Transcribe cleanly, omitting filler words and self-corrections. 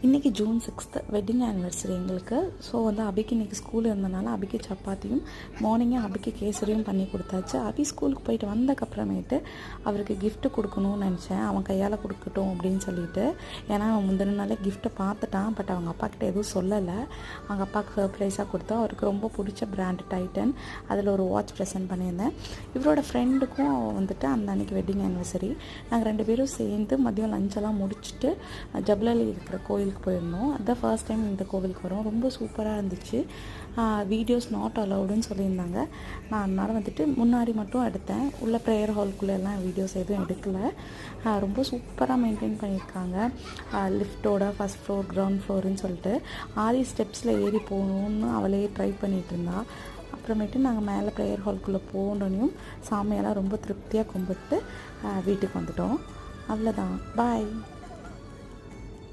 இன்றைக்கி June 6th wedding anniversary எங்களுக்கு. So வந்து அபிக்கு இன்றைக்கி ஸ்கூல் இருந்தனால அபிக்கு சப்பாத்தியும் மார்னிங்கே அபிக்கு கேசரியும் பண்ணி கொடுத்தாச்சு. அபி ஸ்கூலுக்கு போயிட்டு வந்ததுக்கப்புறமேட்டு அவருக்கு கிஃப்ட்டு கொடுக்கணும்னு நினச்சேன். அவன் கையால் கொடுக்கட்டும் அப்படின்னு சொல்லிட்டு. ஏன்னா அவன் முந்தின நாளே கிஃப்ட்டை பார்த்துட்டான். பட் அவங்க அப்பாக்கிட்ட எதுவும் சொல்லலை. அவங்க அப்பாவுக்கு சர்ப்ரைஸாக கொடுத்தோம். அவருக்கு ரொம்ப பிடிச்ச பிராண்டு டைட்டன். அதில் ஒரு வாட்ச் ப்ரெசென்ட் பண்ணியிருந்தேன். இவரோட ஃப்ரெண்டுக்கும் வந்துட்டு அந்த அன்றைக்கி வெட்டிங் ஆனிவர்சரி. நாங்கள் 2 பேரும் சேர்ந்து மதியம் லஞ்செல்லாம் முடிச்சுட்டு ஜப்லலி இருக்கிற கோயிலுக்கு போயிருந்தோம். அதுதான் ஃபர்ஸ்ட் டைம் இந்த கோவிலுக்கு வரோம். ரொம்ப சூப்பராக இருந்துச்சு. வீடியோஸ் நாட் அலவுடுன்னு சொல்லியிருந்தாங்க. நான் அதனால் வந்துட்டு முன்னாடி மட்டும் எடுத்தேன். உள்ள ப்ரேயர் ஹால்குள்ளெல்லாம் வீடியோஸ் எதுவும் எடுக்கலை. ரொம்ப சூப்பராக மெயின்டைன் பண்ணியிருக்காங்க. லிஃப்ட்டோட ஃபஸ்ட் ஃப்ளோர் கிரவுண்ட் ஃப்ளோருன்னு சொல்லிட்டு ஆரி ஸ்டெப்ஸில் ஏறி போகணுன்னு அவளே ட்ரை பண்ணிகிட்டு இருந்தா. அப்புறமேட்டு நாங்கள் மேலே ப்ரேயர் ஹால்குள்ளே போனோன்னையும் சாமியெல்லாம் ரொம்ப திருப்தியாக கும்பிட்டு வீட்டுக்கு வந்துட்டோம். அவ்வளோதான். பாய்.